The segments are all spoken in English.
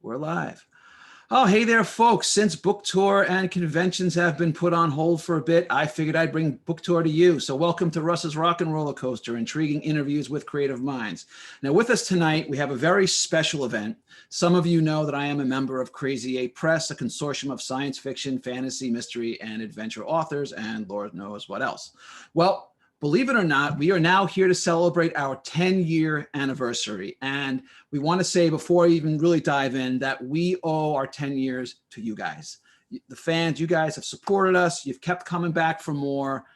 We're live. Oh, hey there, folks. Since book tour and conventions have been put on hold for a bit, I figured I'd bring book tour to you. So welcome to Russ's Rockin' Rollercoaster, intriguing interviews with creative minds. Now with us tonight, we have a very special event. Some of you know that I am a member of Crazy 8 Press, a consortium of science fiction, fantasy, mystery, and adventure authors, and Lord knows what else. Well, believe it or not, we are now here to celebrate our 10-year anniversary. And we want to say before I even really dive in that we owe our 10 years to you guys. The fans, you guys have supported us. You've kept coming back for more.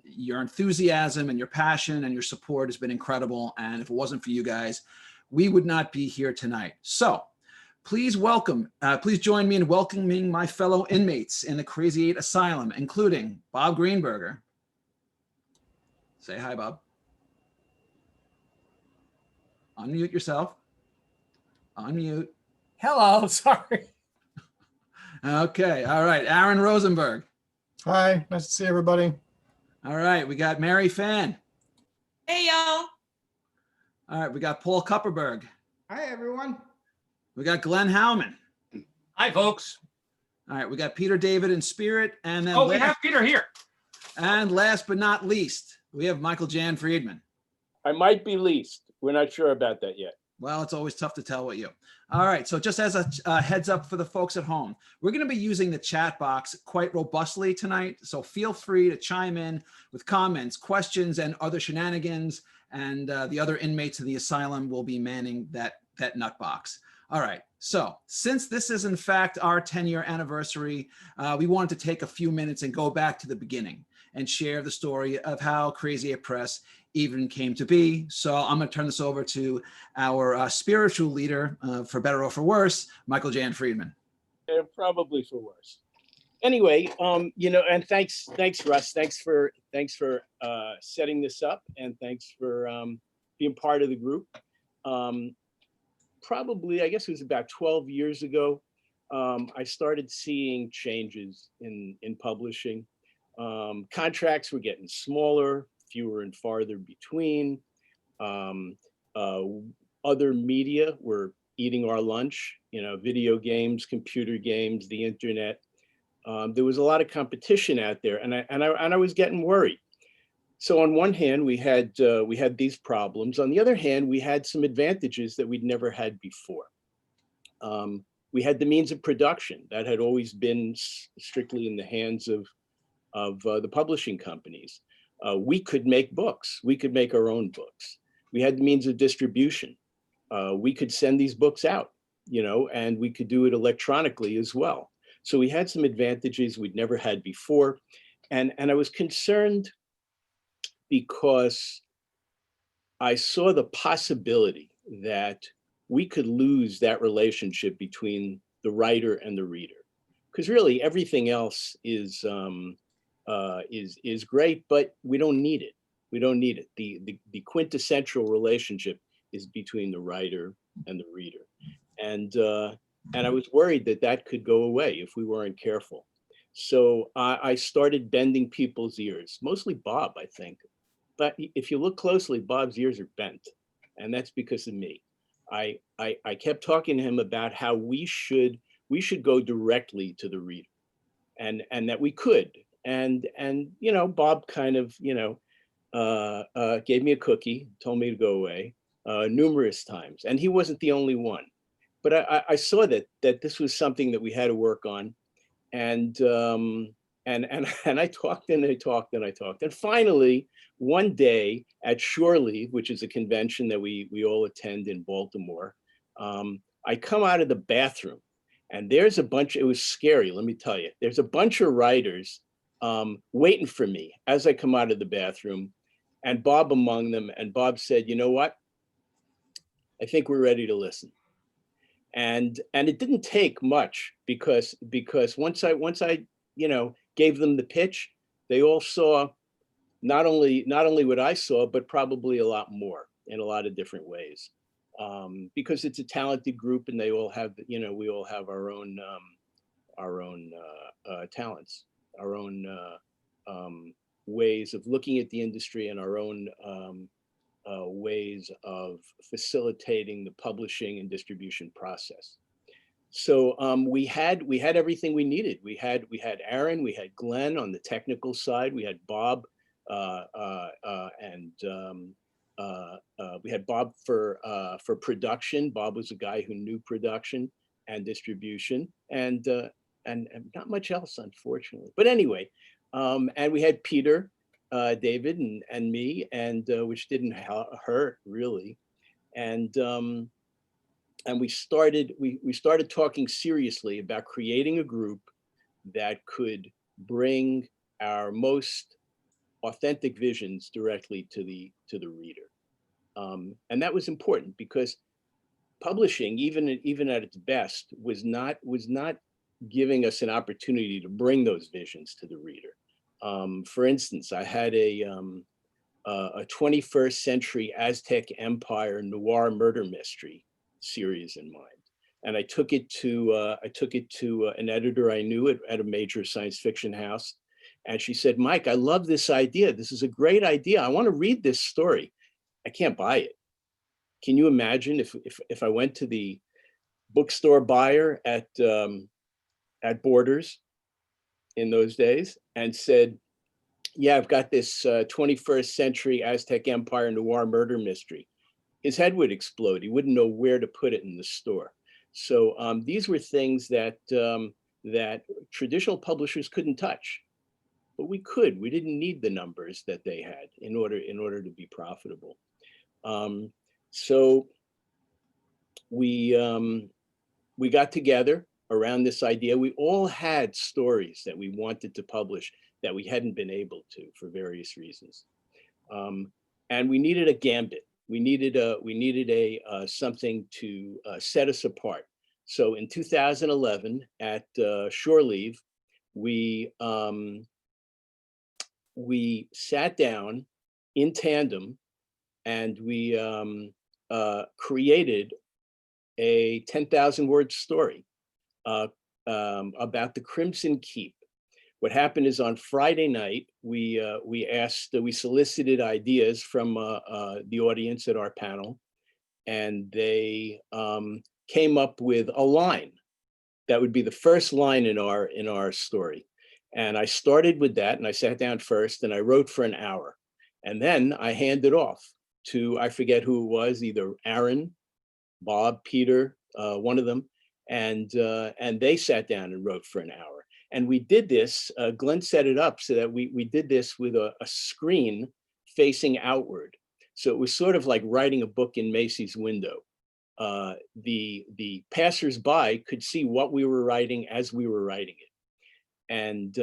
Your enthusiasm and your passion and your support has been incredible. And if it wasn't for you guys, we would not be here tonight. So please join me in welcoming my fellow inmates in the Crazy 8 Asylum, including Bob Greenberger. Say hi, Bob. Unmute yourself. Unmute. Hello, sorry. Okay, all right. Aaron Rosenberg. Hi, nice to see everybody. All right, we got Mary Fan. Hey, y'all. All right, we got Paul Kupperberg. Hi, everyone. We got Glenn Hauman. Hi, folks. All right, we got Peter David in spirit. And then we have Peter here. And last but not least, we have Michael Jan Friedman. I might be least. We're not sure about that yet. Well, it's always tough to tell what you. All right, so just as a heads up for the folks at home, we're going to be using the chat box quite robustly tonight. So feel free to chime in with comments, questions, and other shenanigans. And the other inmates of the asylum will be manning that nut box. All right, so since this is in fact our 10-year anniversary, we wanted to take a few minutes and go back to the beginning and share the story of how Crazy 8 Press even came to be. So I'm going to turn this over to our spiritual leader, for better or for worse, Michael Jan Friedman. Probably for worse. Anyway, and thanks, Russ. Thanks for setting this up, and thanks for being part of the group. Probably, I guess it was about 12 years ago, I started seeing changes in publishing. Contracts were getting smaller, fewer and farther between. Other media were eating our lunch, video games, computer games, the internet. There was a lot of competition out there, and I was getting worried. So on one hand, we had these problems. On the other hand, we had some advantages that we'd never had before. We had the means of production that had always been strictly in the hands of the publishing companies. We could make books. We could make our own books. We had the means of distribution. We could send these books out, and we could do it electronically as well. So we had some advantages we'd never had before. And I was concerned because I saw the possibility that we could lose that relationship between the writer and the reader. Because really everything else is great, but we don't need it. We don't need it. The quintessential relationship is between the writer and the reader. And I was worried that could go away if we weren't careful. So I started bending people's ears, mostly Bob, I think. But if you look closely, Bob's ears are bent, and that's because of me. I kept talking to him about how we should go directly to the reader, and that we could. And Bob kind of gave me a cookie, told me to go away numerous times, and he wasn't the only one. But I saw that this was something that we had to work on, and I talked and I talked and I talked, and finally one day at Shore Leave, which is a convention that we all attend in Baltimore, I come out of the bathroom, and there's a bunch. It was scary, let me tell you. There's a bunch of writers waiting for me as I come out of the bathroom, and Bob among them. And Bob said, "You know what? I think we're ready to listen." And it didn't take much because once I gave them the pitch, they all saw not only what I saw, but probably a lot more in a lot of different ways. Because it's a talented group, and they all have, we all have our own talents, our own ways of looking at the industry, and our own ways of facilitating the publishing and distribution process. So we had everything we needed. We had Aaron, we had Glenn on the technical side, we had Bob, and we had Bob for production. Bob was a guy who knew production and distribution, and not much else, unfortunately. But anyway, and we had Peter, David, and me, and which didn't hurt really, and we started talking seriously about creating a group that could bring our most authentic visions directly to the reader, and that was important because publishing, even at its best, was not giving us an opportunity to bring those visions to the reader. For instance, I had a 21st century Aztec Empire noir murder mystery series in mind, and I took it to an editor I knew at a major science fiction house, and she said, "Mike, I love this idea. This is a great idea. I want to read this story. I can't buy it." Can you imagine if I went to the bookstore buyer at Borders in those days and said, "Yeah, I've got this 21st century Aztec Empire noir murder mystery." His head would explode. He wouldn't know where to put it in the store. So these were things that traditional publishers couldn't touch, but we could. We didn't need the numbers that they had in order to be profitable. So we got together around this idea. We all had stories that we wanted to publish that we hadn't been able to for various reasons, and we needed a gambit. We needed a something to set us apart. So in 2011 at Shore Leave, we sat down in tandem and we created a 10,000 word story about the Crimson Keep. What happened is on Friday night, we solicited ideas from the audience at our panel, and they came up with a line that would be the first line in our story. And I started with that, and I sat down first, and I wrote for an hour, and then I handed off to, I forget who it was, either Aaron, Bob, Peter, one of them, and they sat down and wrote for an hour. And we did this, Glenn set it up so that we did this with a screen facing outward. So it was sort of like writing a book in Macy's window. The passersby could see what we were writing as we were writing it. And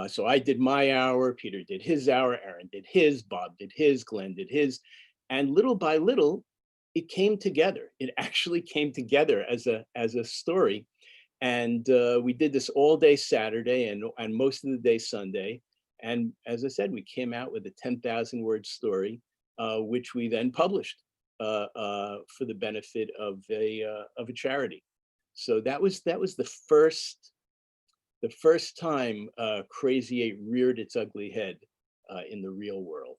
so I did my hour, Peter did his hour, Aaron did his, Bob did his, Glenn did his. And little by little, it came together. It actually came together as a story. And we did this all day Saturday and most of the day Sunday. And as I said, we came out with a 10,000 word story, which we then published for the benefit of a charity. So that was the first time Crazy 8 reared its ugly head in the real world.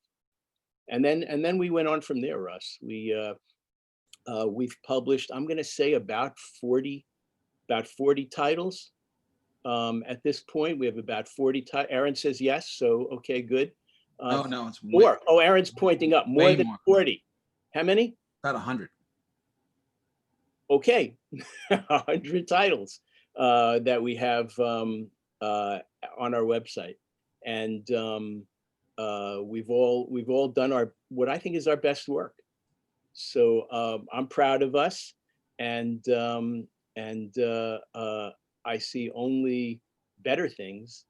And then we went on from there, Russ. We've published, I'm going to say about 40 titles at this point. We have about 40 titles. Aaron says yes, so okay, good. No, it's more. Oh, Aaron's pointing up. More than 40. How many? About 100. Okay, 100 titles that we have on our website, and we've all done what I think is our best work. So I'm proud of us, and I see only better things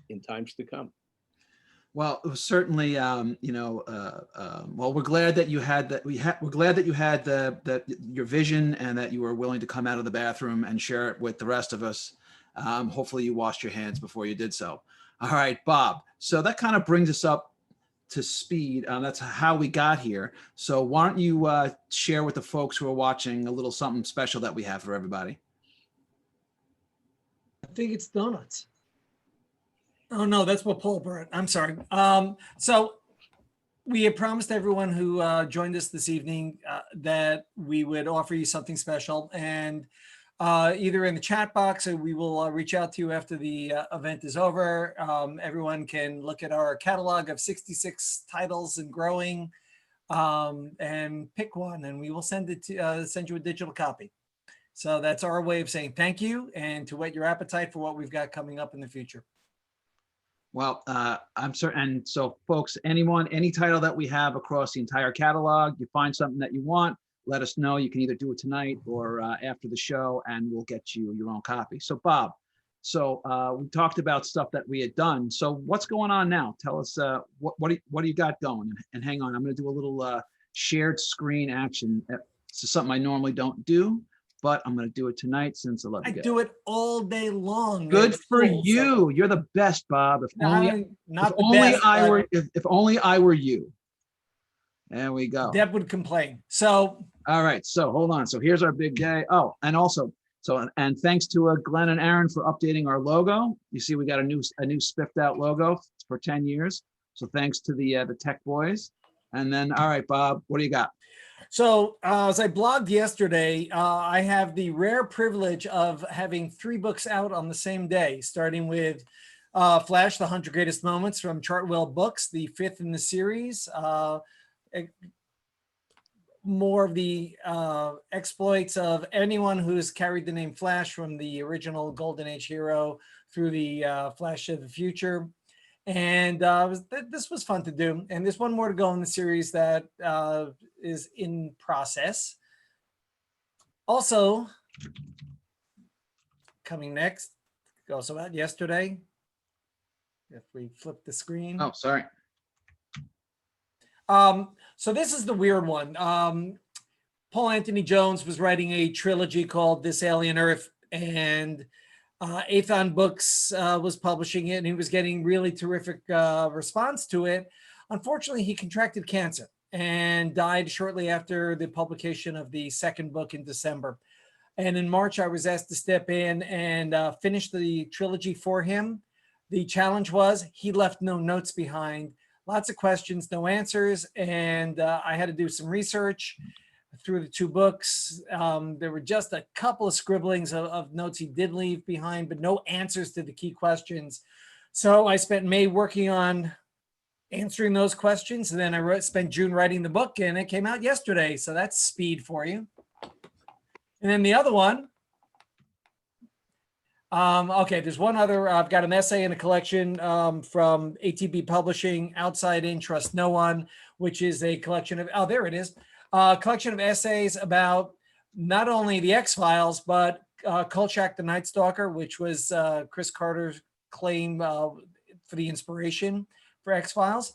in times to come. Well, it was certainly, well, we're glad that you had that. We're glad that you had your vision and that you were willing to come out of the bathroom and share it with the rest of us. Hopefully you washed your hands before you did so. All right, Bob. So that kind of brings us up to speed. That's how we got here. So why don't you share with the folks who are watching a little something special that we have for everybody? I think it's donuts. Oh no, that's what Paul brought. I'm sorry. So we had promised everyone who joined us this evening that we would offer you something special, and either in the chat box or we will reach out to you after the event is over. Everyone can look at our catalog of 66 titles and growing, and pick one, and we will send you a digital copy. So that's our way of saying thank you and to whet your appetite for what we've got coming up in the future. Well, I'm certain. And so folks, any title that we have across the entire catalog, you find something that you want, let us know. You can either do it tonight or after the show, and we'll get you your own copy. So Bob, we talked about stuff that we had done. So what's going on now? Tell us what do you got going? And hang on, I'm going to do a little shared screen action. This is something I normally don't do, but I'm going to do it tonight since I love I you. do it all day long. Good for school, you. so. You're the best, Bob. If only, not if the only best, I but were, if only I were you. There we go. Deb would complain. So All right. So hold on. So here's our big day. Oh, and also, and thanks to Glenn and Aaron for updating our logo. You see, we got a new spiffed out logo for 10 years. So thanks to the tech boys. And then, all right, Bob, what do you got? So as I blogged yesterday, I have the rare privilege of having 3 books out on the same day, starting with Flash, The 100 Greatest Moments from Chartwell Books, the 5th in the series. More of the exploits of anyone who's carried the name Flash, from the original Golden Age hero through the Flash of the Future. And this was fun to do. And there's one more to go in the series that is in process. Also, coming next, also out yesterday. If we flip the screen. Oh, sorry. So this is the weird one. Paul Anthony Jones was writing a trilogy called This Alien Earth, and Aethon Books was publishing it, and he was getting really terrific response to it. Unfortunately, he contracted cancer and died shortly after the publication of the second book in December. And in March, I was asked to step in and finish the trilogy for him. The challenge was he left no notes behind, lots of questions, no answers, and I had to do some research through the 2 books. There were just a couple of scribblings of notes he did leave behind, but no answers to the key questions. So I spent May working on answering those questions, and then I spent June writing the book, and it came out yesterday. So that's speed for you. And then the other one, okay, there's one other. I've got an essay in a collection from ATB Publishing, Outside In, Trust No One, which is a collection of, oh, there it is. Collection of essays about not only the X-Files, but Kolchak the Night Stalker, which was Chris Carter's claim for the inspiration for X-Files.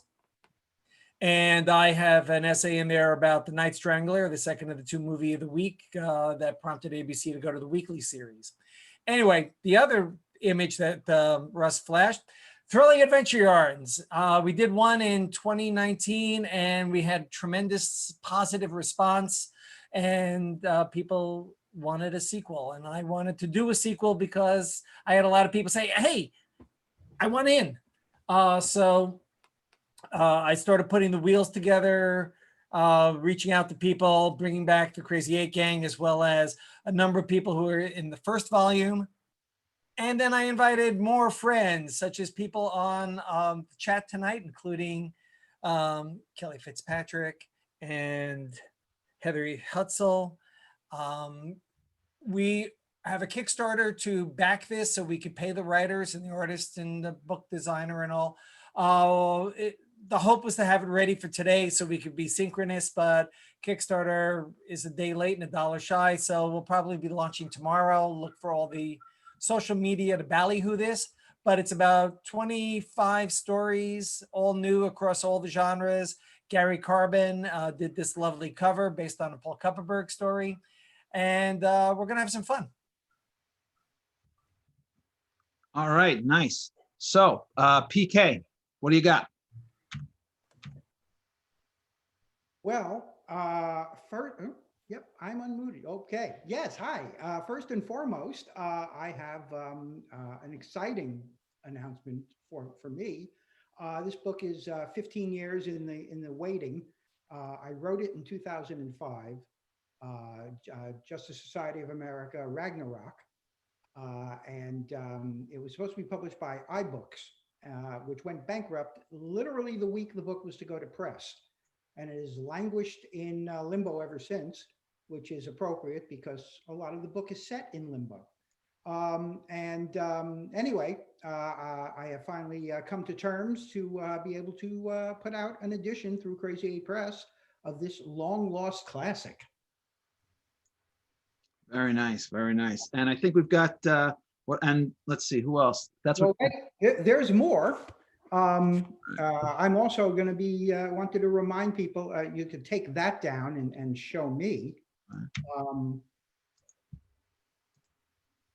And I have an essay in there about The Night Strangler, the second of the 2 movie of the week that prompted ABC to go to the weekly series. Anyway, the other image that Russ flashed, Thrilling Adventure Yarns. We did one in 2019, and we had tremendous positive response, and people wanted a sequel. And I wanted to do a sequel because I had a lot of people say, hey, I want in. So I started putting the wheels together, reaching out to people, bringing back the Crazy 8 gang, as well as a number of people who were in the first volume. And then I invited more friends, such as people on the chat tonight, including Kelly Fitzpatrick and Heather Hutzel. We have a Kickstarter to back this so we could pay the writers and the artists and the book designer and all. The hope was to have it ready for today so we could be synchronous, but Kickstarter is a day late and $1 shy. So we'll probably be launching tomorrow. Look for all the social media to ballyhoo this, but it's about 25 stories, all new across all the genres. Gary Carbon did this lovely cover based on a Paul Kupperberg story, and we're gonna have some fun. All right, nice. So PK, what do you got? Well, first, yep, I'm unmuted. Okay. Yes. Hi. First and foremost, I have an exciting announcement for me. This book is 15 years in the waiting. I wrote it in 2005. Justice Society of America, Ragnarok. And it was supposed to be published by iBooks, which went bankrupt literally the week the book was to go to press. And it has languished in limbo ever since, which is appropriate because a lot of the book is set in limbo. Anyway, I have finally come to terms to be able to put out an edition through Crazy 8 Press of this long lost classic. Very nice, very nice. And I think we've got and let's see who else. That's what. There's more. I'm also going to be wanted to remind people. You could take that down and show me.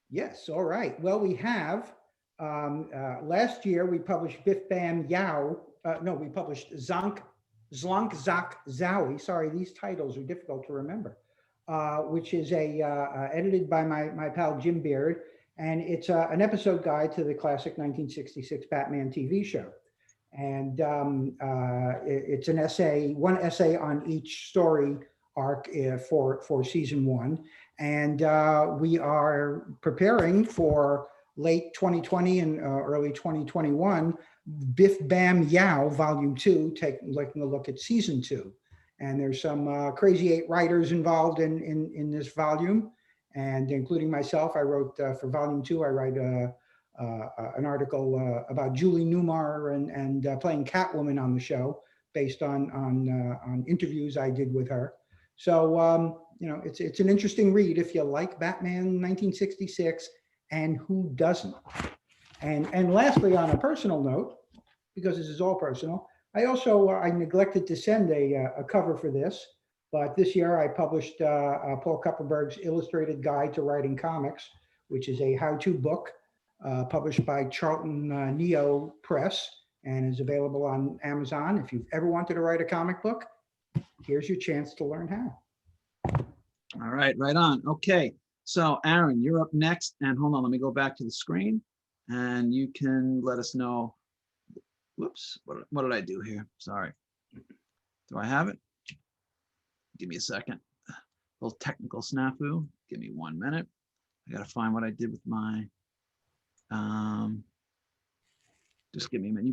Yes. All right. Well, we have last year we published Biff Bam Yow. No, we published Zlank Zak Zowie. Sorry, these titles are difficult to remember. Which is edited by my pal Jim Beard, and it's an episode guide to the classic 1966 Batman TV show. And it's an essay, one essay on each story arc for season 1. And we are preparing for late 2020 and early 2021, Biff Bam Yow Volume 2, taking a look at season 2. And there's some Crazy 8 writers involved in this volume, and including myself. I wrote for Volume 2. I write an article about Julie Newmar and playing Catwoman on the show, based on interviews I did with her. So it's an interesting read if you like Batman 1966, and who doesn't. And lastly, on a personal note, because this is all personal, I also I neglected to send a cover for this, but this year I published Paul Kupperberg's Illustrated Guide to Writing Comics, which is a how-to book published by Charlton Neo Press, and is available on Amazon. If you've ever wanted to write a comic book, here's your chance to learn how. All right, right on. Okay, so Aaron, you're up next, and hold on, let me go back to the screen, and you can let us know. Whoops, what did I do here? Sorry. Do I have it? Give me a second. A little technical snafu. Give me 1 minute. I gotta find what I did with my, just give me a minute.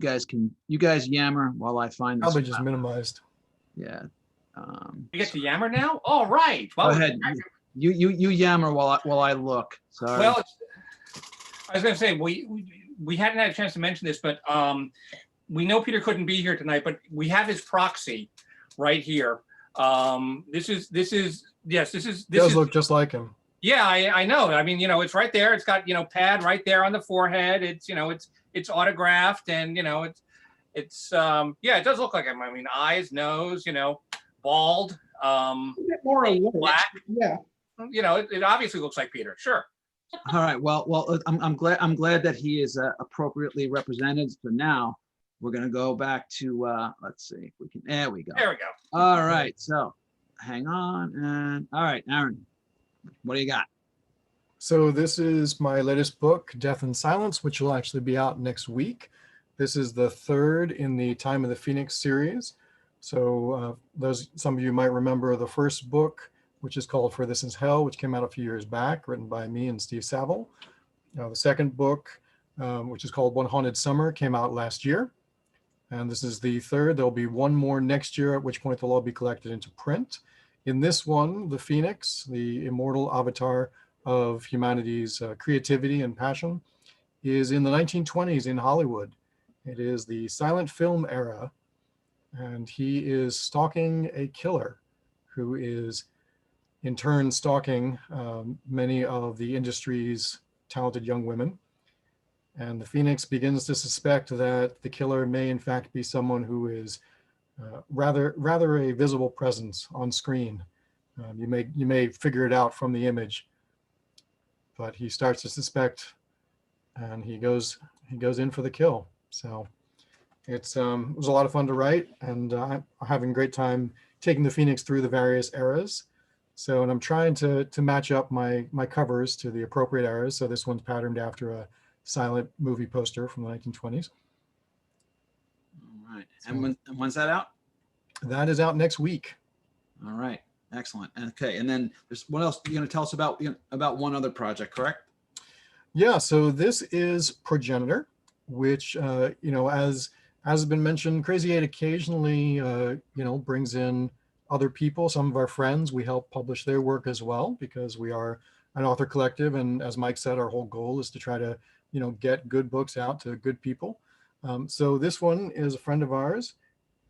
You guys yammer while I find this. Probably just minimized. Yeah. You get to yammer now? All right. Well, Go ahead. You yammer while I look. Sorry. Well, I was going to say we hadn't had a chance to mention this, but we know Peter couldn't be here tonight, but we have his proxy right here. This does look just like him. Yeah, I know. I mean, it's right there. It's got, pad right there on the forehead. It's, it's autographed, and, it's yeah, it does look like him. I mean, eyes, nose, bald, More alert. black. Yeah. It obviously looks like Peter. Sure. All right. Well, I'm glad that he is appropriately represented. So now we're going to go back to, let's see if we can, there we go. There we go. All right. So hang on. And all right, Aaron, what do you got? So this is my latest book, Death and Silence, which will actually be out next week. This is the third in the Time of the Phoenix series. So some of you might remember the first book, which is called For This Is Hell, which came out a few years back, written by me and Steve Saville. The second book, which is called One Haunted Summer, came out last year. And this is the third. There'll be one more next year, at which point they'll all be collected into print. In this one, the Phoenix, the immortal avatar of humanity's creativity and passion, is in the 1920s in Hollywood. It is the silent film era, and he is stalking a killer who is in turn stalking many of the industry's talented young women. And the Phoenix begins to suspect that the killer may in fact be someone who is rather a visible presence on screen. You may figure it out from the image, but he starts to suspect, and he goes in for the kill. So it was a lot of fun to write, and I'm having a great time taking the Phoenix through the various eras. So, and I'm trying to match up my covers to the appropriate eras. So this one's patterned after a silent movie poster from the 1920s. right. And when's that out? That is out next week. All right. Excellent. Okay. And then there's what else you're going to tell us about, about one other project, correct? Yeah, so this is Progenitor, which, as has been mentioned, Crazy 8 occasionally, brings in other people, some of our friends. We help publish their work as well because we are an author collective. And as Mike said, our whole goal is to try to, get good books out to good people. So this one is a friend of ours,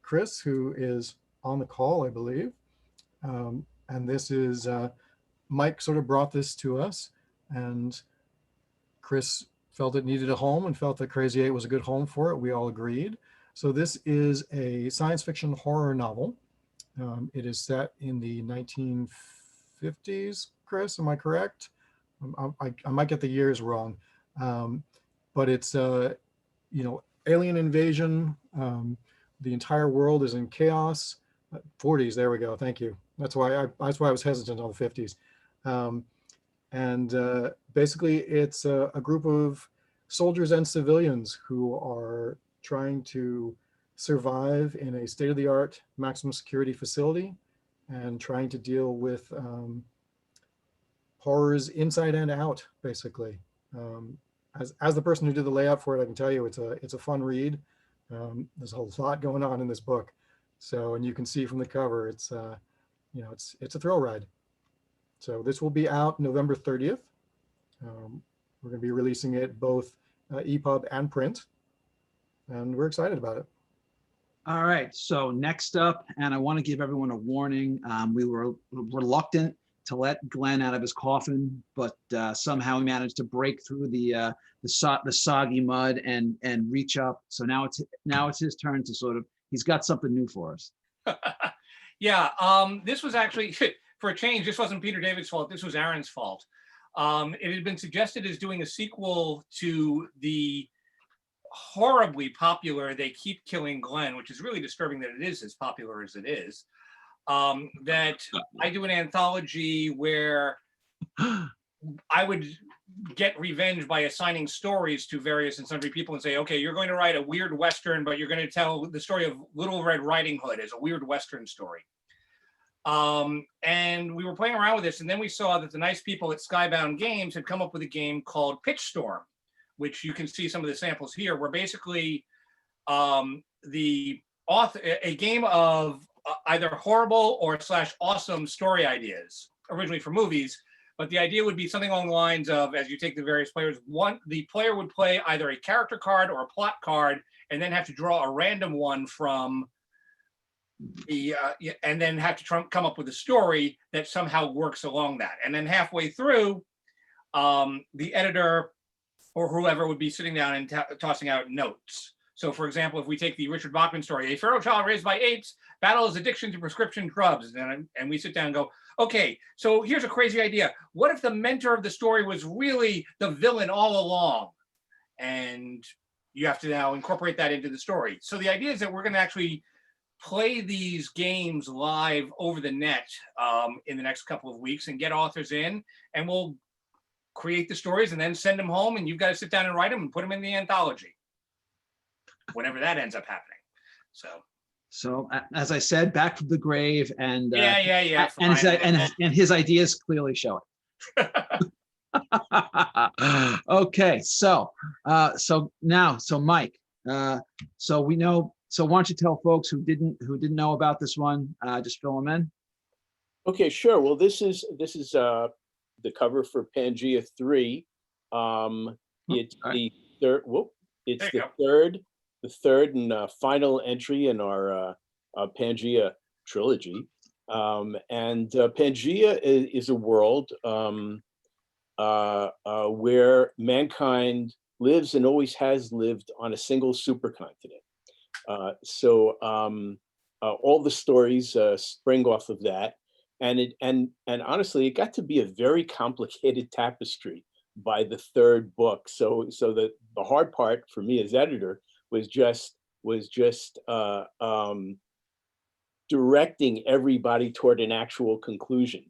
Chris, who is on the call, I believe. And this is, Mike sort of brought this to us, and Chris felt it needed a home and felt that Crazy 8 was a good home for it. We all agreed. So this is a science fiction horror novel. It is set in the 1950s, Chris, am I correct? I might get the years wrong. But it's, alien invasion. The entire world is in chaos. 40s, there we go, thank you. That's why I was hesitant on the 50s. Basically, it's a group of soldiers and civilians who are trying to survive in a state-of-the-art maximum security facility and trying to deal with horrors inside and out, basically. As the person who did the layout for it, I can tell you it's a fun read. There's a lot going on in this book. So, and you can see from the cover, it's a thrill ride. So this will be out November 30th. We're going to be releasing it both EPUB and print, and we're excited about it. All right. So next up, and I want to give everyone a warning. We were reluctant to let Glenn out of his coffin, but somehow he managed to break through the soggy mud and reach up. So now it's his turn to sort of, he's got something new for us. Yeah, this was actually, for a change, this wasn't Peter David's fault. This was Aaron's fault. It had been suggested as doing a sequel to the horribly popular They Keep Killing Glenn, which is really disturbing that it is as popular as it is. That I do an anthology where I would get revenge by assigning stories to various and sundry people and say, okay, you're going to write a weird Western, but you're going to tell the story of Little Red Riding Hood as a weird Western story. And we were playing around with this, and then we saw that the nice people at Skybound Games had come up with a game called Pitch Storm, which you can see some of the samples here, where basically the author, a game of either horrible or / awesome story ideas, originally for movies. But the idea would be something along the lines of, as you take the various players, the player would play either a character card or a plot card, and then have to draw a random one from the, and then have to come up with a story that somehow works along that. And then halfway through, the editor or whoever would be sitting down and tossing out notes. So for example, if we take the Richard Bachman story, a feral child raised by apes battles addiction to prescription drugs, and we sit down and go, okay, so here's a crazy idea. What if the mentor of the story was really the villain all along? And you have to now incorporate that into the story. So the idea is that we're going to actually play these games live over the net in the next couple of weeks and get authors in, and we'll create the stories and then send them home, and you've got to sit down and write them and put them in the anthology whenever that ends up happening. So as I said, back from the grave, and yeah. And his ideas clearly show it. Okay, so Mike, so we know. So why don't you tell folks who didn't know about this one, just fill them in. Okay, sure. Well, this is the cover for Pangea 3. It's right. the third. Whoop! It's the third and final entry in our Pangea trilogy. And Pangea is a world where mankind lives and always has lived on a single supercontinent. So all the stories spring off of that, and honestly, it got to be a very complicated tapestry by the third book. So the hard part for me as editor was just directing everybody toward an actual conclusion,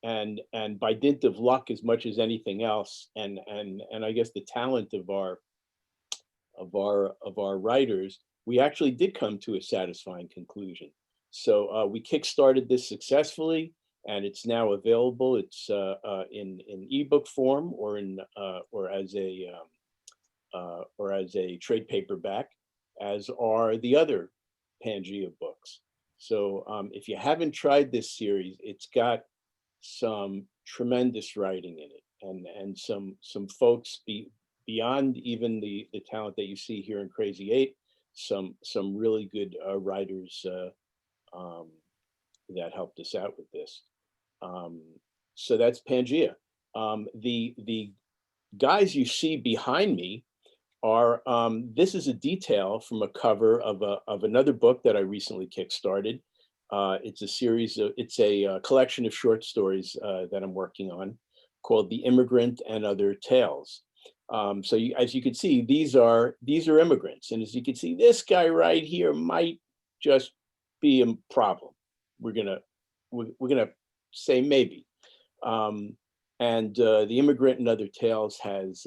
and by dint of luck as much as anything else, and I guess the talent of our writers, we actually did come to a satisfying conclusion. So we kickstarted this successfully, and it's now available. It's in ebook form or as a trade paperback, as are the other Pangea books. So if you haven't tried this series, it's got some tremendous writing in it, and some folks beyond even the talent that you see here in Crazy Eight, some really good writers that helped us out with this. So that's Pangea. The guys you see behind me are, this is a detail from a cover of another book that I recently kickstarted. It's a series of, it's a collection of short stories that I'm working on called The Immigrant and Other Tales. So as you can see, these are immigrants. And as you can see, this guy right here might just be a problem. We're gonna say maybe. And The Immigrant and Other Tales has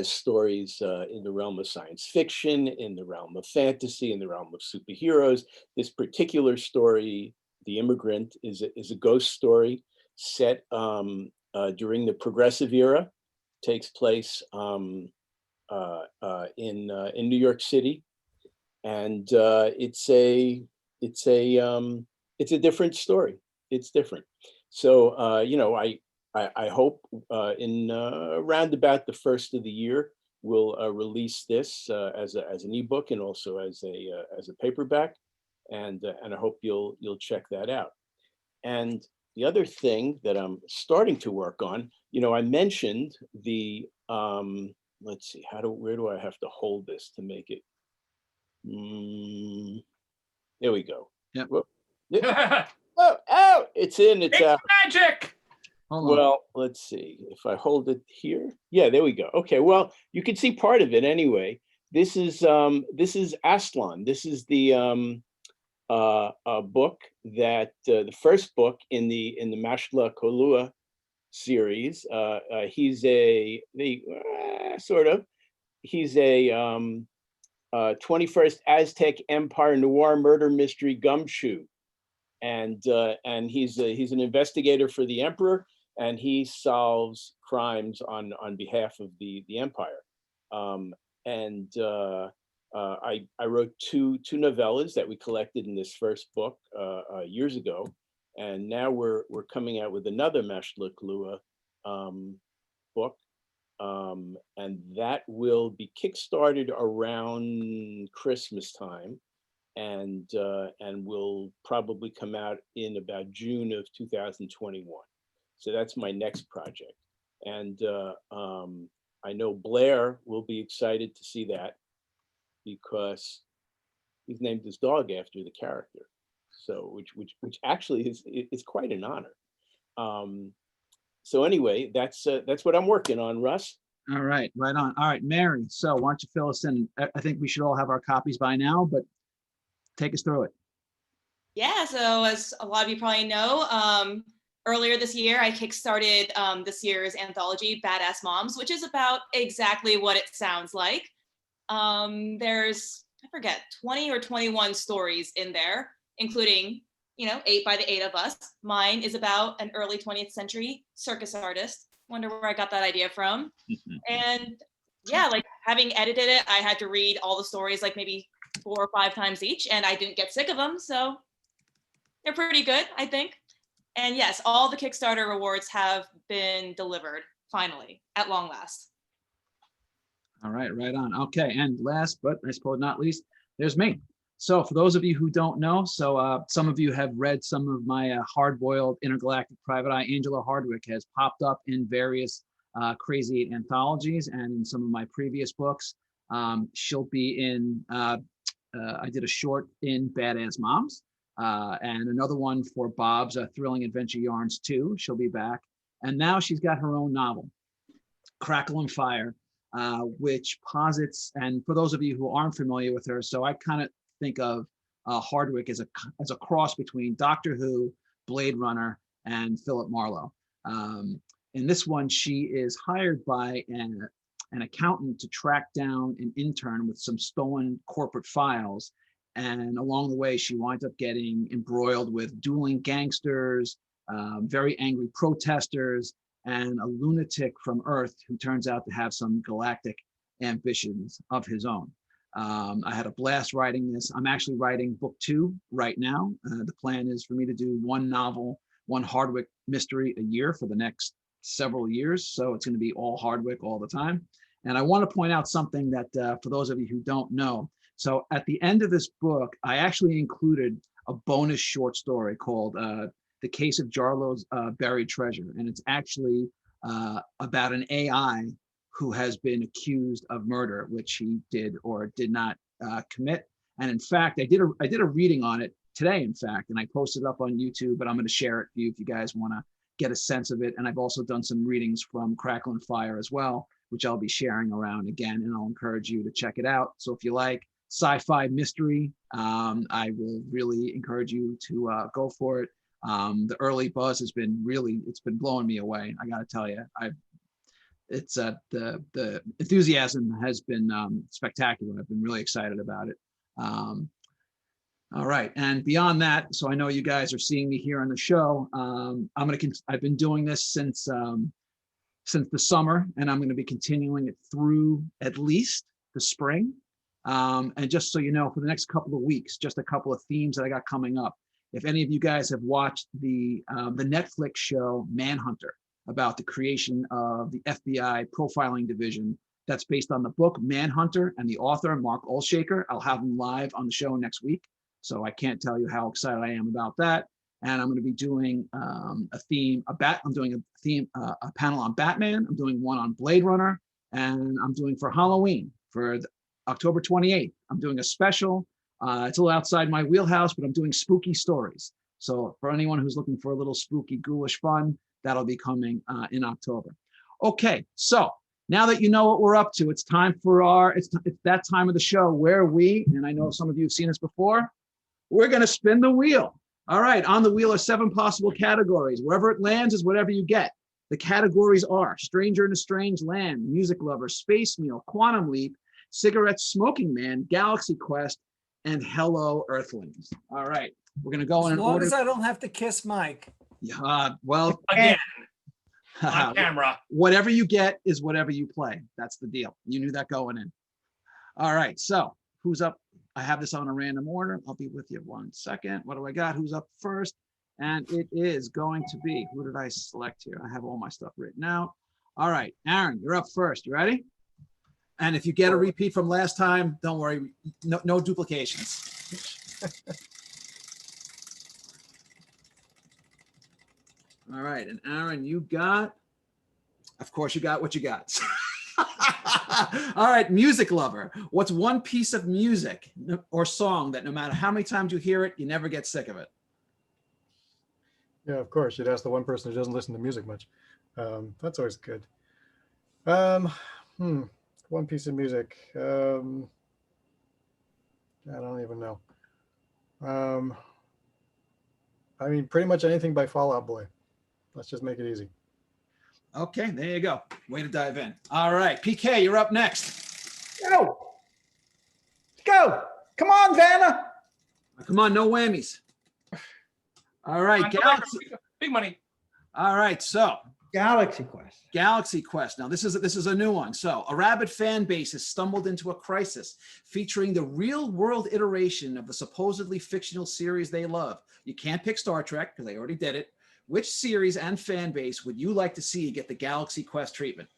stories in the realm of science fiction, in the realm of fantasy, in the realm of superheroes. This particular story, The Immigrant, is a ghost story set during the Progressive Era. Takes place in New York City, and it's a different story. It's different. So you know, I hope in around about the first of the year we'll release this as an ebook and also as a paperback, and I hope you'll check that out. And the other thing that I'm starting to work on, you know, I mentioned the let's see, where do I have to hold this to make it? There we go. Yep. Oh, it's in, it's out. Magic. Hold on. Well, let's see if I hold it here. Yeah, there we go. Okay, well, you can see part of it anyway. This is Aslan. This is the book that the first book in the Mashla Kolua series. He's he's a 21st Aztec Empire noir murder mystery gumshoe, and he's an investigator for the emperor, and he solves crimes on behalf of the empire. I wrote two novellas that we collected in this first book years ago, and now we're coming out with another Mashla Kolua book, and that will be kickstarted around Christmas time, and will probably come out in about June of 2021. So that's my next project, and I know Blair will be excited to see that, because he's named his dog after the character. So which actually is quite an honor. So anyway, that's what I'm working on, Russ. All right, right on. All right, Mary. So why don't you fill us in? I think we should all have our copies by now, but take us through it. Yeah, so as a lot of you probably know, earlier this year, I kickstarted this year's anthology, Badass Moms, which is about exactly what it sounds like. There's, I forget, 20 or 21 stories in there, including, you know, 8 by the 8 of us. Mine is about an early 20th century circus artist. Wonder where I got that idea from. And yeah, like having edited it, I had to read all the stories like maybe 4 or 5 times each, and I didn't get sick of them. So they're pretty good, I think. And yes, all the Kickstarter rewards have been delivered, finally, at long last. All right, right on. Okay, and last but I suppose not least, there's me. So for those of you who don't know, so some of you have read some of my hard-boiled intergalactic private eye. Angela Hardwick has popped up in various Crazy Eight anthologies and in some of my previous books. She'll be in, I did a short in Badass Moms, and another one for Bob's Thrilling Adventure Yarns 2. She'll be back. And now she's got her own novel, Crackle and Fire, which posits, and for those of you who aren't familiar with her, so I kind of think of Hardwick as a cross between Doctor Who, Blade Runner, and Philip Marlowe. In this one, she is hired by an accountant to track down an intern with some stolen corporate files. And along the way, she winds up getting embroiled with dueling gangsters, very angry protesters, and a lunatic from Earth who turns out to have some galactic ambitions of his own. I had a blast writing this. I'm actually writing book 2 right now. The plan is for me to do one novel, one Hardwick mystery a year for the next several years. So it's going to be all Hardwick all the time. And I want to point out something that for those of you who don't know, so at the end of this book, I actually included a bonus short story called The Case of Jarlow's Buried Treasure. And it's actually about an AI who has been accused of murder, which he did or did not commit. And in fact, I did a reading on it today, in fact, and I posted it up on YouTube, but I'm going to share it for you if you guys want to get a sense of it. And I've also done some readings from Crackle and Fire as well, which I'll be sharing around again, and I'll encourage you to check it out. So if you like sci-fi mystery, I will really encourage you to go for it. The early buzz has been it's been blowing me away. I got to tell you, the enthusiasm has been spectacular. I've been really excited about it. All right, and beyond that, so I know you guys are seeing me here on the show. I've been doing this since the summer, and I'm going to be continuing it through at least the spring. And just so you know, for the next couple of weeks, just a couple of themes that I got coming up. If any of you guys have watched the Netflix show Manhunter, about the creation of the FBI profiling division, that's based on the book Manhunter and the author Mark Olshaker. I'll have him live on the show next week, so I can't tell you how excited I am about that. And I'm going to be doing a panel on Batman. I'm doing one on Blade Runner, and I'm doing for Halloween for October 28th. I'm doing a special. It's a little outside my wheelhouse, but I'm doing spooky stories. So for anyone who's looking for a little spooky, ghoulish fun, that'll be coming in October. Okay, so now that you know what we're up to, it's time for it's that time of the show where we, and I know some of you have seen this before, we're going to spin the wheel. All right, on the wheel are 7 possible categories. Wherever it lands is whatever you get. The categories are Stranger in a Strange Land, Music Lover, Space Meal, Quantum Leap, Cigarette Smoking Man, Galaxy Quest, and Hello Earthlings. All right, we're going to go in As an long order. as I don't have to kiss Mike. Well, Again, on camera. whatever you get is whatever you play. That's the deal. You knew that going in. All right, so who's up? I have this on a random order. I'll be with you 1 second. What do I got? Who's up first? And it is going to be, who did I select here? I have all my stuff written out. All right, Aaron, you're up first. You ready? And if you get a repeat from last time, don't worry, no duplications. All right, and Aaron, you got, of course, you got what you got. All right, Music Lover. What's one piece of music or song that no matter how many times you hear it, you never get sick of it? Yeah, of course. You'd ask the one person who doesn't listen to music much. That's always good. One piece of music. I don't even know. I mean, pretty much anything by Fall Out Boy. Let's just make it easy. Okay, there you go. Way to dive in. All right, PK, you're up next. Go. Go. Come on, Vanna. Come on, no whammies. All right, Galaxy. Big money. All right, so Galaxy Quest. Galaxy Quest. Now, this is a new one. So, a rabid fan base has stumbled into a crisis featuring the real-world iteration of the supposedly fictional series they love. You can't pick Star Trek because they already did it. Which series and fan base would you like to see get the Galaxy Quest treatment?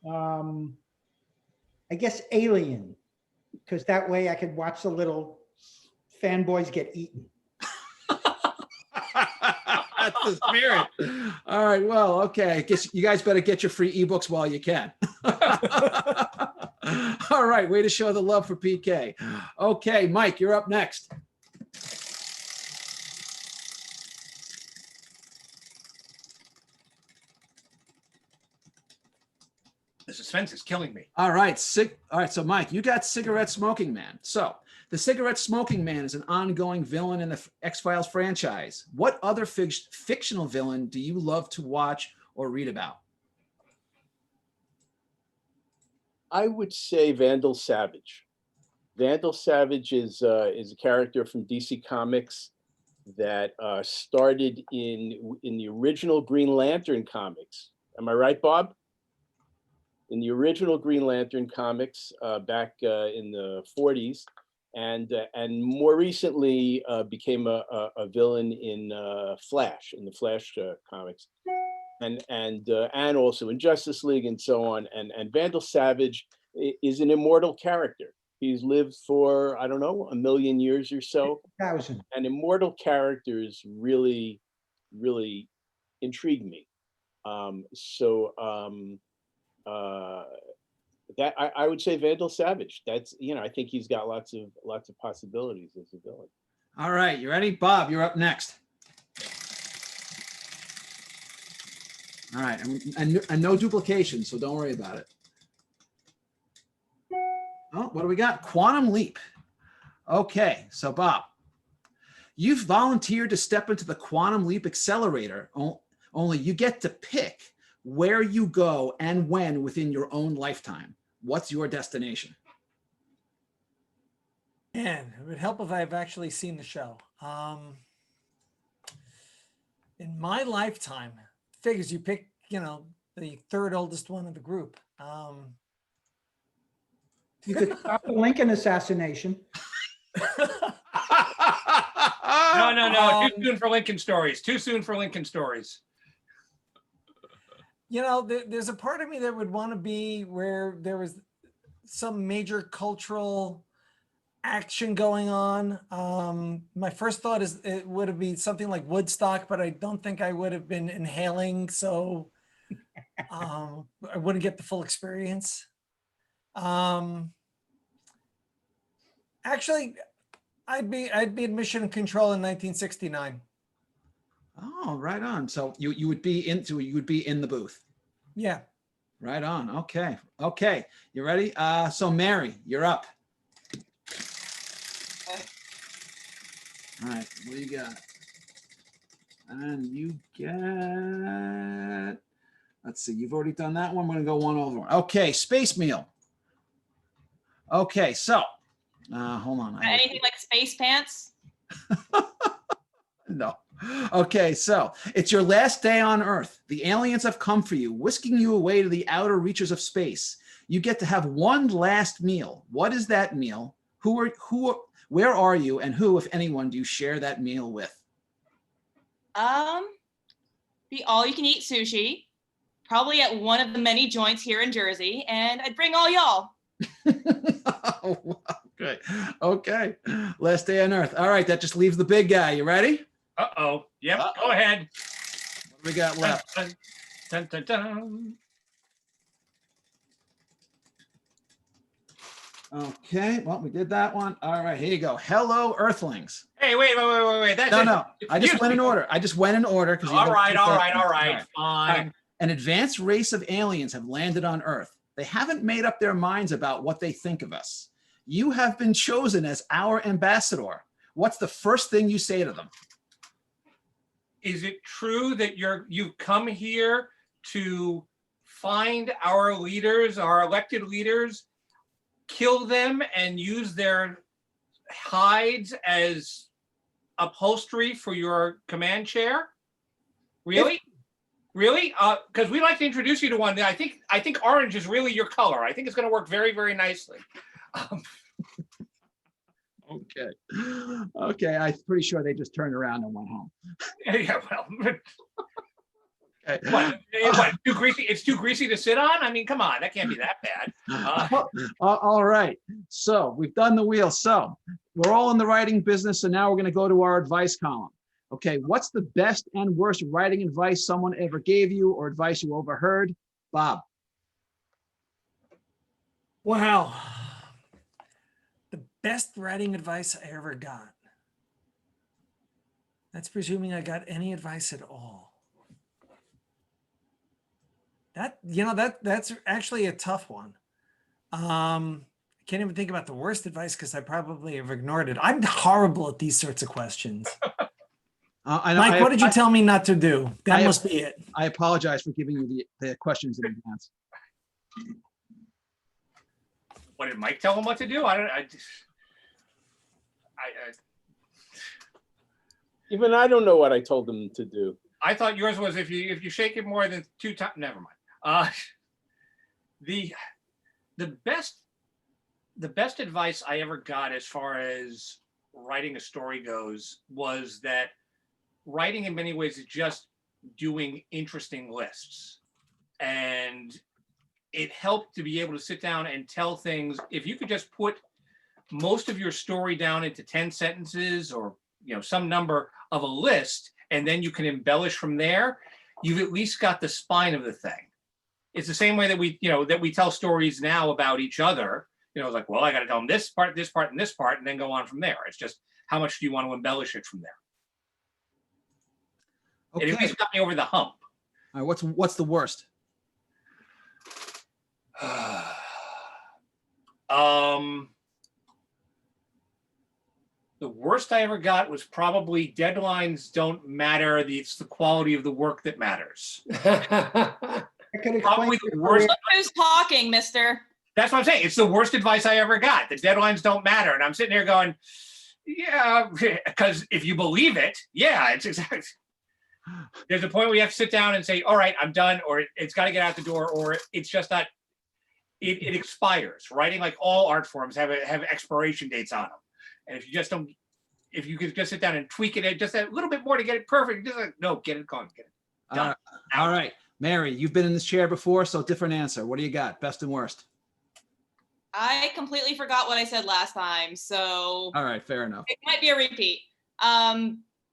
I guess Alien, because that way I could watch the little fanboys get eaten. That's the spirit. All right, well, okay. I guess you guys better get your free ebooks while you can. All right, way to show the love for PK. Okay, Mike, you're up next. The suspense is killing me. All right, so Mike, you got Cigarette Smoking Man. So the Cigarette Smoking Man is an ongoing villain in the X-Files franchise. What other fictional villain do you love to watch or read about? I would say Vandal Savage. Vandal Savage is a character from DC Comics that started in the original Green Lantern comics. Am I right, Bob? In the original Green Lantern comics back in the 40s, and more recently became a villain in Flash, in the Flash comics, and also in Justice League and so on. And Vandal Savage is an immortal character. He's lived for, I don't know, 1 million years or so. 1,000. And immortal characters really, really intrigue me. That I would say Vandal Savage. That's, you know, I think he's got lots of possibilities as a villain. All right, you ready? Bob, you're up next. All right, and no duplication, so don't worry about it. Oh, what do we got? Quantum Leap. Okay, so Bob, you've volunteered to step into the Quantum Leap Accelerator, only you get to pick where you go and when within your own lifetime. What's your destination? Man, it would help if I've actually seen the show. In my lifetime, figures you pick, you know, the third oldest one of the group. You could stop the Lincoln assassination. No. Too soon for Lincoln stories. Too soon for Lincoln stories. You know, there's a part of me that would want to be where there was some major cultural action going on. My first thought is it would have been something like Woodstock, but I don't think I would have been inhaling, so I wouldn't get the full experience. Actually, I'd be in Mission Control in 1969. Oh, right on. So you would be in the booth. Yeah. Right on. Okay. Okay. You ready? So Mary, you're up. All right. What do you got? And you get, let's see, you've already done that one. We're going to go one over. Okay. Space Meal. Okay. So, hold on. Anything like Space Pants? No. Okay, so it's your last day on Earth. The aliens have come for you, whisking you away to the outer reaches of space. You get to have one last meal. What is that meal? Where are you, and who, if anyone, do you share that meal with? Be all-you-can-eat sushi, probably at one of the many joints here in Jersey, and I'd bring all y'all. Okay. Okay. Last day on Earth. All right, that just leaves the big guy. You ready? Uh-oh. Yep, go ahead. What do we got left? Dun, dun, dun. Okay, well, we did that one. All right, here you go. Hello, Earthlings. Hey, wait. That's No. I just went in order. because All right. Fine. An advanced race of aliens have landed on Earth. They haven't made up their minds about what they think of us. You have been chosen as our ambassador. What's the first thing you say to them? Is it true that you've come here to find our leaders, our elected leaders, kill them and use their hides as upholstery for your command chair? Really? Really? Because we'd like to introduce you to one. I think orange is really your color. I think it's going to work very, very nicely. Okay, I'm pretty sure they just turned around and went home. Yeah, well, Okay. what, too greasy? It's too greasy to sit on? I mean, come on, that can't be that bad. All right, so we've done the wheel. So we're all in the writing business, so now we're going to go to our advice column. Okay, what's the best and worst writing advice someone ever gave you or advice you overheard? Bob. Wow. The best writing advice I ever got. That's presuming I got any advice at all. That's actually a tough one. I can't even think about the worst advice because I probably have ignored it. I'm horrible at these sorts of questions. Mike, what did you tell me not to do? That must be it. I apologize for giving you the questions in advance. What did Mike tell him what to do? I Even I don't know what I told them to do. I thought yours was if you shake it more than 2 times. Never mind. The best advice I ever got as far as writing a story goes was that writing in many ways is just doing interesting lists, and it helped to be able to sit down and tell things. If you could just put most of your story down into 10 sentences or some number of a list, and then you can embellish from there, you've at least got the spine of the thing. It's the same way that we tell stories now about each other. Like, well, I got to tell them this part, and this part, and then go on from there. It's just how much do you want to embellish it from there? Okay. It at least got me over the hump. All right, what's the worst? The worst I ever got was probably deadlines don't matter. It's the quality of the work that matters. I could explain Probably the worst. Look who's talking, mister. That's what I'm saying. It's the worst advice I ever got. The deadlines don't matter. And I'm sitting here going, yeah, because if you believe it, yeah, it's exactly. There's a point where you have to sit down and say, all right, I'm done, or it's got to get out the door, or it's just not, it expires. Writing, like all art forms, have expiration dates on them. And if you just don't, if you could just sit down and tweak it just a little bit more to get it perfect, just like, no, get it gone, get it done. All right, Mary, you've been in this chair before, so different answer. What do you got? Best and worst? I completely forgot what I said last time, so All right, fair enough. it might be a repeat.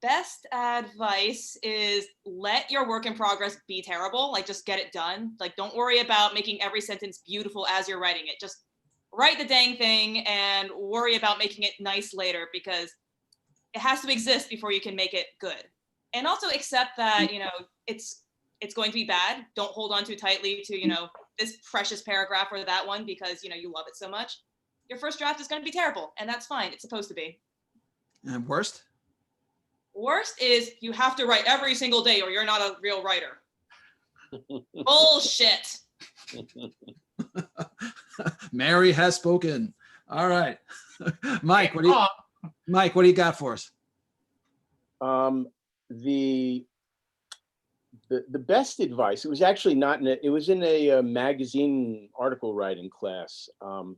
Best advice is let your work in progress be terrible. Like, just get it done. Like, don't worry about making every sentence beautiful as you're writing it. Just write the dang thing and worry about making it nice later, because it has to exist before you can make it good. And also accept that, it's going to be bad. Don't hold on too tightly to, this precious paragraph or that one because, you love it so much. Your first draft is going to be terrible, and that's fine. It's supposed to be. And worst? Worst is you have to write every single day or you're not a real writer. Bullshit. Mary has spoken. All right. Mike, what do you got for us? The best advice, it was actually not it was in a magazine article writing class. And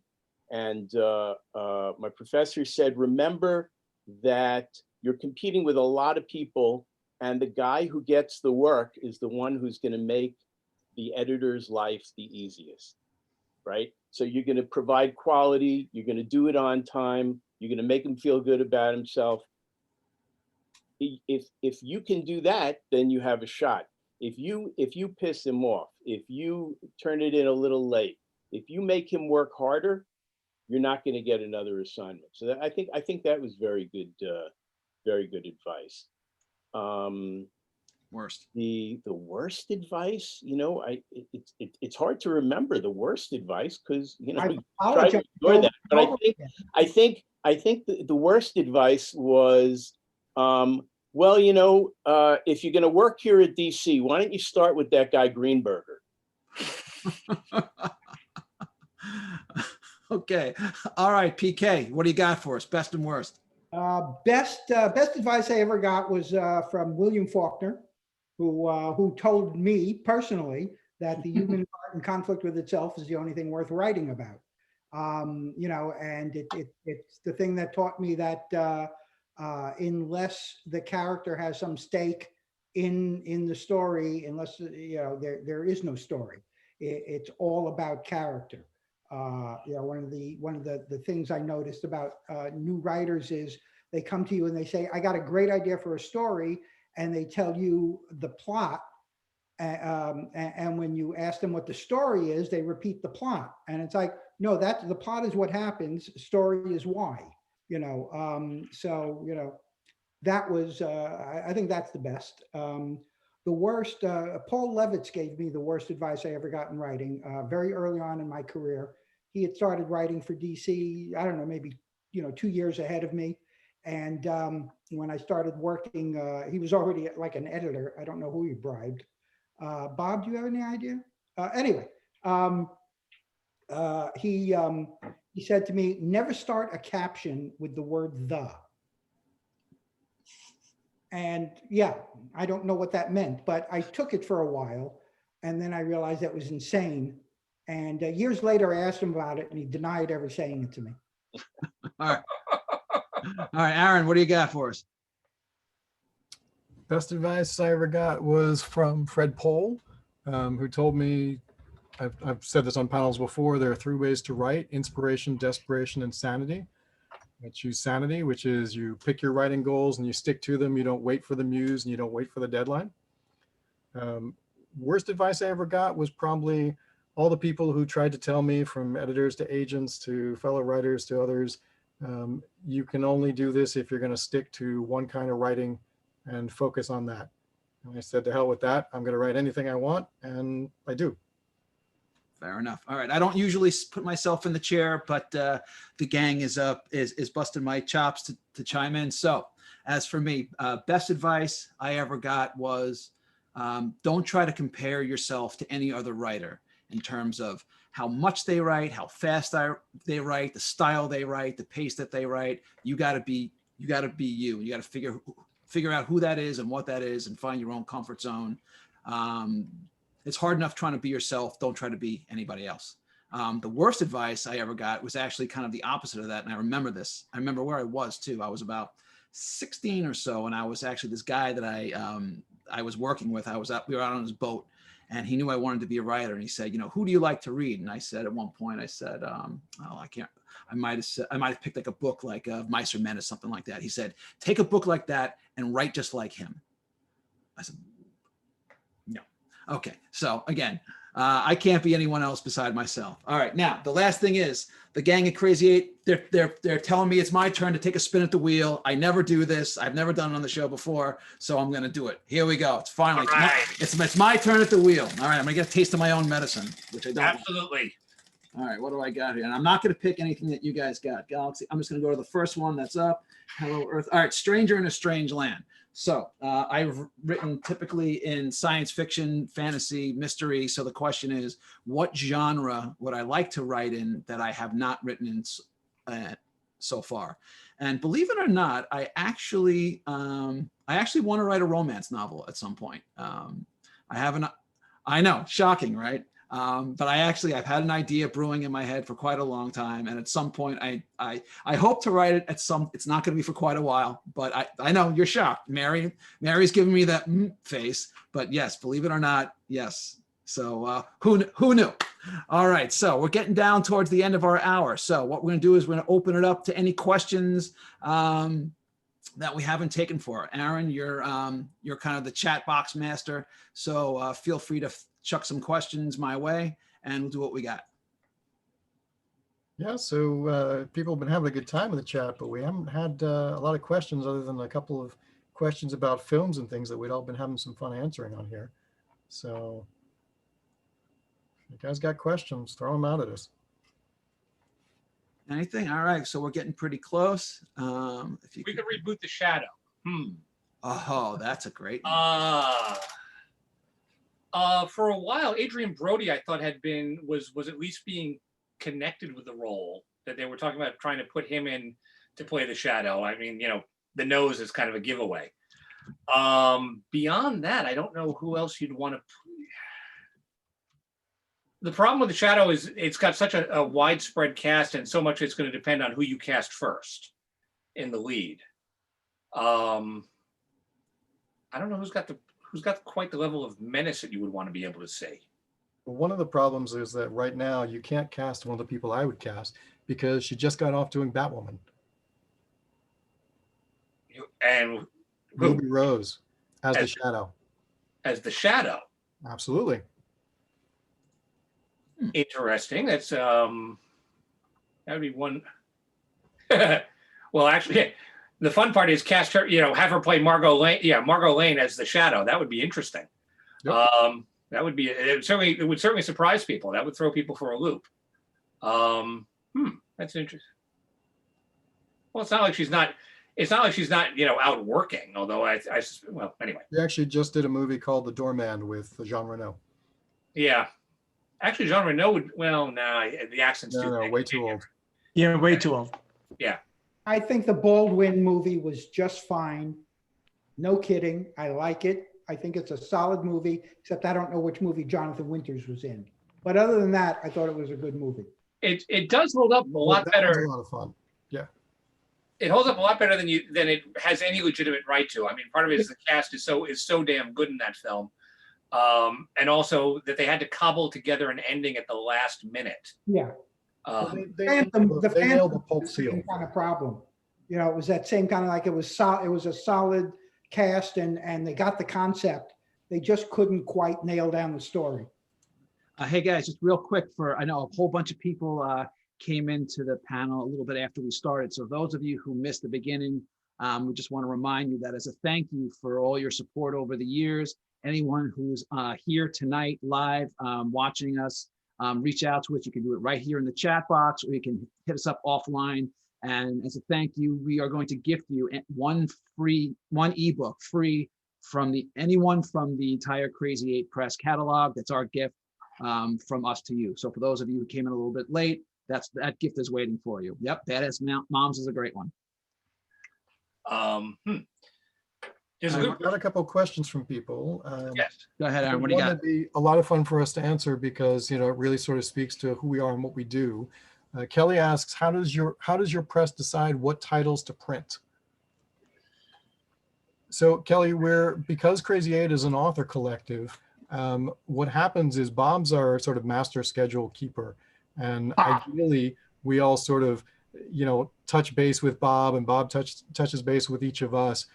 my professor said, remember that you're competing with a lot of people, and the guy who gets the work is the one who's going to make the editor's life the easiest, right? So you're going to provide quality, you're going to do it on time, you're going to make him feel good about himself. If you can do that, then you have a shot. If you piss him off, if you turn it in a little late, if you make him work harder, you're not going to get another assignment. So I think that was very good advice. Worst. The worst advice, it's hard to remember the worst advice because you try to ignore that. But I think the worst advice was, well, if you're going to work here at DC, why don't you start with that guy Greenberger? Okay. All right, PK, what do you got for us? Best and worst? Best advice I ever got was from William Faulkner, who told me personally that the human heart in conflict with itself is the only thing worth writing about. And it's the thing that taught me that unless the character has some stake in the story, unless there is no story, it's all about character. One of the things I noticed about new writers is they come to you and they say, I got a great idea for a story, and they tell you the plot. And when you ask them what the story is, they repeat the plot. And it's like, no, the plot is what happens. Story is why, that was, I think that's the best. The worst, Paul Levitz gave me the worst advice I ever got in writing very early on in my career. He had started writing for DC, I don't know, maybe, 2 years ahead of me. And when I started working, he was already like an editor. I don't know who he bribed. Bob, do you have any idea? Anyway, he said to me, never start a caption with the word "the." And yeah, I don't know what that meant, but I took it for a while, and then I realized that was insane. And years later, I asked him about it, and he denied ever saying it to me. All right. All right, Aaron, what do you got for us? Best advice I ever got was from Fred Pohl, who told me, I've said this on panels before, there are three ways to write: inspiration, desperation, and sanity. I choose sanity, which is you pick your writing goals and you stick to them. You don't wait for the muse and you don't wait for the deadline. Worst advice I ever got was probably all the people who tried to tell me, from editors to agents to fellow writers to others, you can only do this if you're going to stick to one kind of writing and focus on that. And I said, to hell with that. I'm going to write anything I want, and I do. Fair enough. All right. I don't usually put myself in the chair, but the gang is busting my chops to chime in. So as for me, best advice I ever got was don't try to compare yourself to any other writer in terms of how much they write, how fast they write, the style they write, the pace that they write. You got to be you. You got to figure out who that is and what that is, and find your own comfort zone. It's hard enough trying to be yourself. Don't try to be anybody else. The worst advice I ever got was actually kind of the opposite of that. And I remember this. I remember where I was too. I was about 16 or so. And I was actually this guy that I was working with. We were out on his boat, and he knew I wanted to be a writer. And he said, who do you like to read? And I said, at one point, I might have picked like a book like Mice or Men or something like that. He said, take a book like that and write just like him. I said, no. Okay. So again, I can't be anyone else beside myself. All right. Now, the last thing is the gang at Crazy 8. They're telling me it's my turn to take a spin at the wheel. I never do this. I've never done it on the show before, so I'm going to do it. Here we go. It's finally, it's my turn at the wheel. All right. I'm going to get a taste of my own medicine, which I don't. Absolutely. All right. What do I got here? And I'm not going to pick anything that you guys got. Galaxy. I'm just going to go to the first one that's up. Hello, Earth. All right. Stranger in a Strange Land. So I've written typically in science fiction, fantasy, mystery. So the question is, what genre would I like to write in that I have not written in so far? And believe it or not, I actually want to write a romance novel at some point. I know, shocking, right? But I've had an idea brewing in my head for quite a long time. And at some point I hope to write it it's not going to be for quite a while, but I know you're shocked. Mary's giving me that face, but yes, believe it or not, yes. So who knew? All right. So we're getting down towards the end of our hour. So what we're going to do is we're going to open it up to any questions that we haven't taken for. Aaron, you're kind of the chat box master. So feel free to chuck some questions my way, and we'll do what we got. Yeah, so people have been having a good time in the chat, but we haven't had a lot of questions other than a couple of questions about films and things that we'd all been having some fun answering on here. So if you guys got questions, throw them out at us. Anything? All right, so we're getting pretty close. If you We could reboot The Shadow. Oh, that's a great one. For a while, Adrian Brody, I thought was at least being connected with the role, that they were talking about trying to put him in to play the Shadow. I mean, the nose is kind of a giveaway. Beyond that, I don't know who else you'd want to. The problem with the Shadow is it's got such a widespread cast, and so much it's going to depend on who you cast first in the lead. I don't know who's got quite the level of menace that you would want to be able to see. Well, one of the problems is that right now you can't cast one of the people I would cast because she just got off doing Batwoman. And Ruby Rose as the Shadow. As the Shadow. Absolutely. Interesting. That's that would be one. Well, actually, the fun part is cast her, have her play Margot Lane. Yeah, Margot Lane as the Shadow. That would be interesting. Yep. That would be it would certainly surprise people. That would throw people for a loop. That's interesting. Well, it's not like she's not out working. Although well, anyway. They actually just did a movie called The Doorman with Jean Reno. Yeah. Actually, Jean Reno would, well, no, the accent's too No, thick. way too old. Yeah, way too old. I think the Baldwin movie was just fine. No kidding. I like it. I think it's a solid movie, except I don't know which movie Jonathan Winters was in. But other than that, I thought it was a good movie. It does hold up a Well, lot that was better. a lot of fun. It holds up a lot better than it has any legitimate right to. I mean, part of it is the cast is so damn good in that film, and also that they had to cobble together an ending at the last minute. Yeah. They Phantom, the nailed the Phantom pulp was the same seal. kind of problem. You know, it was that same kind of like it was a solid cast and they got the concept. They just couldn't quite nail down the story. Hey guys, just real quick I know a whole bunch of people came into the panel a little bit after we started. So those of you who missed the beginning, we just want to remind you that as a thank you for all your support over the years, anyone who's here tonight live watching us, reach out to us. You can do it right here in the chat box, or you can hit us up offline. And as a thank you, we are going to gift you one ebook free from anyone from the entire Crazy 8 Press catalog. That's our gift from us to you. So for those of you who came in a little bit late, that gift is waiting for you. Yep, Badass Moms is a great one. There's a I've got a couple of questions from people. yes. Go ahead, Aaron. What do you One got? that'd be a lot of fun for us to answer because it really sort of speaks to who we are and what we do. Kelly asks, how does your press decide what titles to print? So Kelly, because Crazy 8 is an author collective, what happens is Bob's our sort of master schedule keeper, and ideally we all sort of touch base with Bob, and Bob touches base with each of us.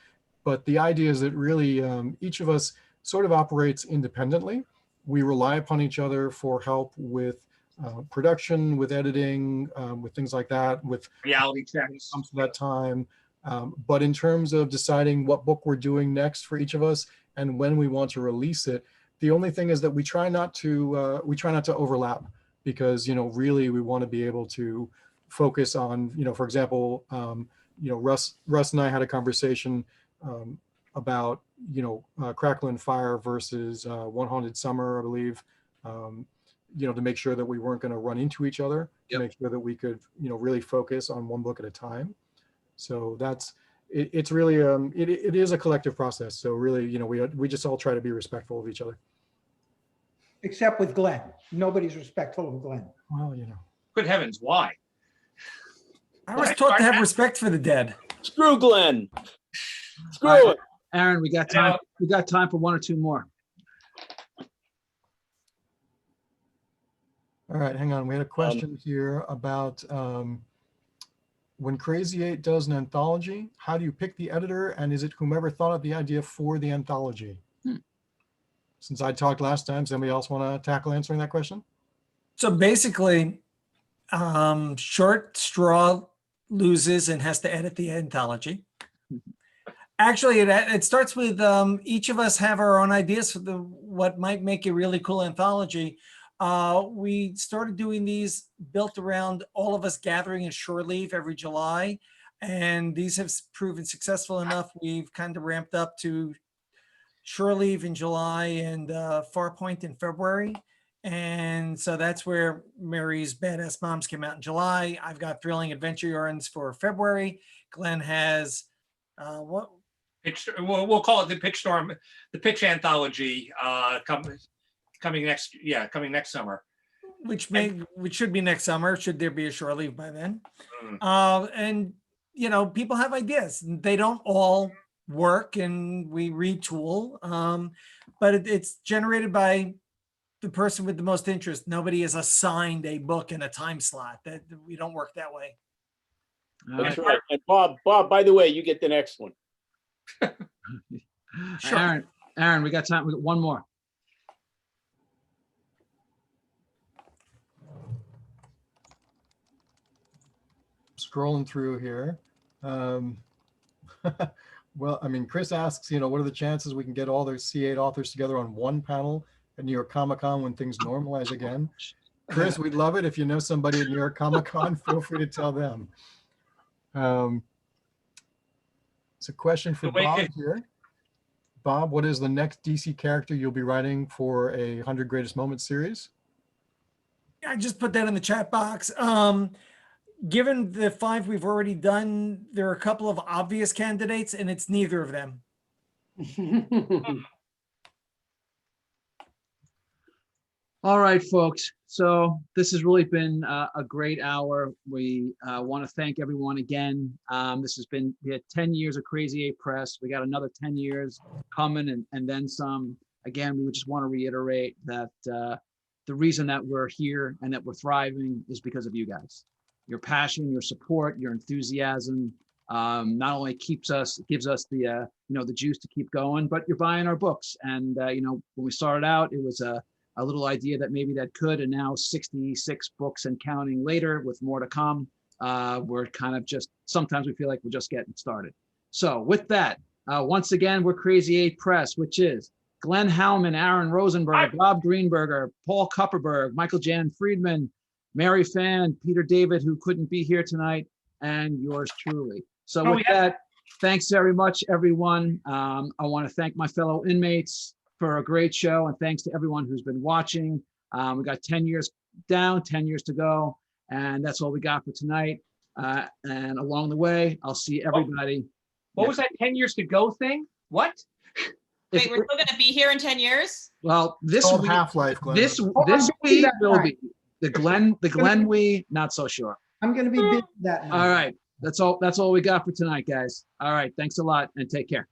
But the idea is that really each of us sort of operates independently. We rely upon each other for help with production, with editing, with things like that, with Reality checks. comes to that time. But in terms of deciding what book we're doing next for each of us and when we want to release it, the only thing is that we try not to overlap, because really we want to be able to focus on for example Russ and I had a conversation about Crackle and Fire versus One Haunted Summer, I believe, to make sure that we weren't going to run into each other, to make sure that we could really focus on one book at a time. So it's really it is a collective process. So really we just all try to be respectful of each other. Except with Glenn. Nobody's respectful of Glenn. Well, Good heavens, why? I was taught to have respect for the dead. Screw Glenn. Screw All right, it. Aaron, we got time. We got time for one or two more. All right, hang on. We had a question here about when Crazy 8 does an anthology, how do you pick the editor, and is it whomever thought of the idea for the anthology? Since I talked last time, somebody else want to tackle answering that question? So basically, Short Straw loses and has to edit the anthology. Actually, it starts with each of us have our own ideas for what might make a really cool anthology. We started doing these built around all of us gathering in shore leave every July, and these have proven successful enough. We've kind of ramped up to shore leave in July and Farpoint in February. And so that's where Mary's Badass Moms came out in July. I've got Thrilling Adventure Yarns for February. Glenn has what? We'll call it the Pitch Storm, the Pitch Anthology coming next summer. Which should be next summer. Should there be a shore leave by then? And people have ideas. They don't all work, and we retool. But it's generated by the person with the most interest. Nobody is assigned a book in a time slot. That we don't work that way. That's right. And Bob, by the way, you get the next one. Sure. Aaron, we got time. We got one more. Scrolling through here. Well, I mean, Chris asks, what are the chances we can get all the C8 authors together on one panel at New York Comic Con when things normalize again? Chris, we'd love it. If you know somebody at New York Comic Con, feel free to tell them. It's a question for Bob here. Bob, what is the next DC character you'll be writing for a 100 Greatest Moments series? I just put that in the chat box. Given the 5 we've already done, there are a couple of obvious candidates, and it's neither of them. All right, folks. So this has really been a great hour. We want to thank everyone again. This has been, we had 10 years of Crazy 8 Press. We got another 10 years coming and then some. Again, we just want to reiterate that the reason that we're here and that we're thriving is because of you guys. Your passion, your support, your enthusiasm not only gives us the the juice to keep going, but you're buying our books. And when we started out, it was a little idea that maybe that could, and now 66 books and counting later with more to come, we're kind of just, sometimes we feel like we're just getting started. So with that, once again, we're Crazy 8 Press, which is Glenn Hauman, Aaron Rosenberg, Bob Greenberger, Paul Kupperberg, Michael Jan Friedman, Mary Fan, Peter David, who couldn't be here tonight, and yours truly. So with that, thanks very much, everyone. I want to thank my fellow inmates for a great show, and thanks to everyone who's been watching. We got 10 years down, 10 years to go, and that's all we got for tonight. And along the way, I'll see everybody. What was that 10 years to go thing? What? Wait, we're still gonna be here in 10 years? Well, this Called week, Half-Life, Glenn. this I'm week busy that will night. be the Glenn we, not so sure. I'm going to be busy that night. All right, that's all we got for tonight, guys. All right, thanks a lot and take care.